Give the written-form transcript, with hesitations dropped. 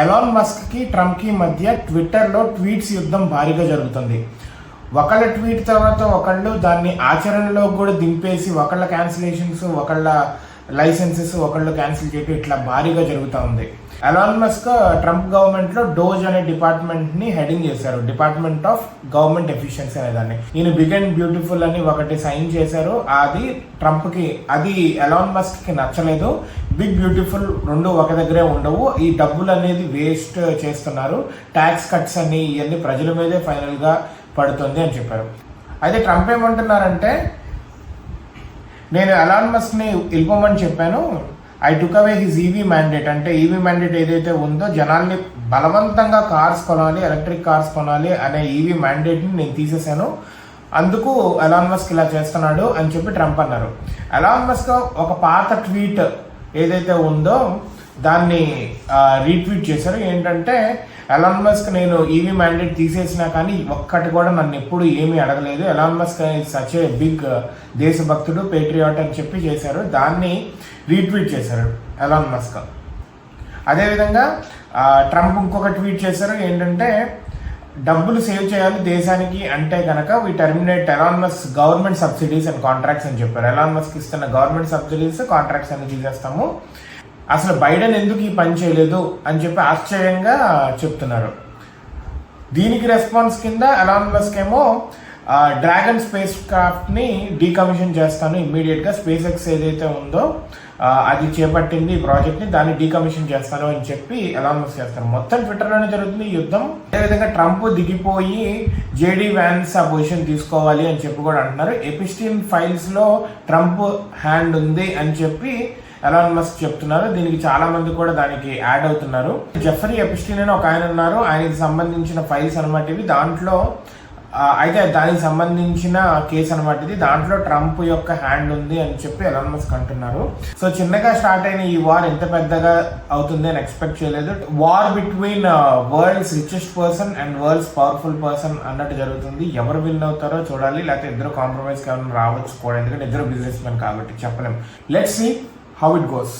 Elon Musk కి Trump కి మధ్య ట్విట్టర్లో ట్వీట్స్ యుద్ధం భారీగా జరుగుతుంది. ఒకళ్ళ ట్వీట్ తర్వాత ఒకళ్ళు దాన్ని ఆచరణలో కూడా దింపేసి ఒకళ్ళ క్యాన్సిలేషన్స్, ఒకళ్ళ లైసెన్సెస్ ఒకళ్ళు క్యాన్సిల్ చేయడం ఇట్లా భారీగా జరుగుతూ ఉంది. ఎలాన్ మస్క్ ట్రంప్ గవర్నమెంట్ లో డోజ్ అనే డిపార్ట్మెంట్ ని హెడింగ్ చేశారు, డిపార్ట్మెంట్ ఆఫ్ గవర్నమెంట్ ఎఫిషియన్సీ అనే దాన్ని. ఈయన బిగ్ అండ్ బ్యూటిఫుల్ అని ఒకటి సైన్ చేశారు. అది ట్రంప్ కి, అది ఎలాన్ మస్క్ కి నచ్చలేదు. బిగ్ బ్యూటిఫుల్ రెండు ఒక దగ్గరే ఉండవు, ఈ డబ్బులు అనేది వేస్ట్ చేస్తున్నారు, ట్యాక్స్ కట్స్ అని ఇవన్నీ ప్రజల మీదే ఫైనల్ గా పడుతుంది అని చెప్పారు. అయితే ట్రంప్ ఏమంటున్నారంటే, నేను ఎలాన్ మస్క్ ని వెళ్ళిపోమని చెప్పాను, I took away his EV mandate. అంటే ఈవీ మ్యాండేట్ ఏదైతే ఉందో జనాల్ని బలవంతంగా కార్స్ కొనాలి, ఎలక్ట్రిక్ కార్స్ కొనాలి అనే ఈవీ మ్యాండేట్ని నేను తీసేశాను, అందుకు ఎలాన్ మస్క్ ఇలా చేస్తున్నాడు అని చెప్పి ట్రంప్ అన్నారు. ఎలాన్ మస్క్ ఒక పాత ట్వీట్ ఏదైతే ఉందో దాన్ని రీట్వీట్ చేశారు. ఏంటంటే, ఎలాన్ మస్క్ నేను ఈవీ మ్యాండేట్ తీసేసినా కానీ ఒక్కటి కూడా నన్ను ఎప్పుడు ఏమీ అడగలేదు, Elon Musk such a big దేశభక్తుడు, పేట్రియాట్ అని చెప్పి చేశారు. దాన్ని రీట్వీట్ చేశారు ఎలాన్ మస్క్. అదేవిధంగా ట్రంప్ ఇంకొక ట్వీట్ చేశారు. ఏంటంటే, డబ్బులు సేవ్ చేయాలి దేశానికి అంటే కనుక we terminate Elon Musk government subsidies and contracts అని చెప్పారు. ఎలాన్ మస్క్ ఇస్తున్న గవర్నమెంట్ సబ్సిడీస్, కాంట్రాక్ట్స్ అన్ని తీసేస్తాము, అసలు బైడెన్ ఎందుకు ఈ పని చేయలేదు అని చెప్పి ఆశ్చర్యంగా చెప్తున్నారు. దీనికి రెస్పాన్స్ కింద ఎలాన్ మస్క్ ఏమో డ్రాగన్ స్పేస్ క్రాఫ్ట్ ని డీకమిషన్ చేస్తాను ఇమ్మీడియట్ గా, స్పేస్ ఎక్స్ ఏదైతే ఉందో అది చేపట్టింది ఈ ప్రాజెక్ట్ ని, దాన్ని డీకమిషన్ చేస్తాను అని చెప్పి ఎలాన్ మస్క్ చేస్తారు. మొత్తం ట్విట్టర్లోనే జరుగుతుంది ఈ యుద్ధం. అదేవిధంగా ట్రంప్ దిగిపోయి జేడీ వ్యాన్స్ ఆ పొజిషన్ తీసుకోవాలి అని చెప్పి కూడా అంటున్నారు. ఎపిస్టీన్ ఫైల్స్ లో ట్రంప్ హ్యాండ్ ఉంది అని చెప్పి ఎలాన్ మస్క్ చెప్తున్నారు. దీనికి చాలా మంది కూడా దానికి యాడ్ అవుతున్నారు. జెఫ్రీ ఎపిస్టీన్ అని ఒక ఆయన ఉన్నారు, ఆయనకి సంబంధించిన ఫైల్స్ అనమాట ఇవి. దాంట్లో అయితే దానికి సంబంధించిన కేసు అనమాట ఇది. దాంట్లో ట్రంప్ యొక్క హ్యాండ్ ఉంది అని చెప్పి ఎలాన్ మస్క్ అంటున్నారు. సో చిన్నగా స్టార్ట్ అయిన ఈ వార్ ఎంత పెద్దగా అవుతుంది అని ఎక్స్పెక్ట్ చేయలేదు. War between world's richest person and world's powerful person అన్నట్టు జరుగుతుంది. ఎవరు విన్ అవుతారో చూడాలి, లేకపోతే ఇద్దరు కాంప్రమైజ్ కావాలని రావచ్చు కూడా, ఎందుకంటే ఇద్దరు బిజినెస్ మెన్ కాబట్టి చెప్పలేం. Let's see how it goes.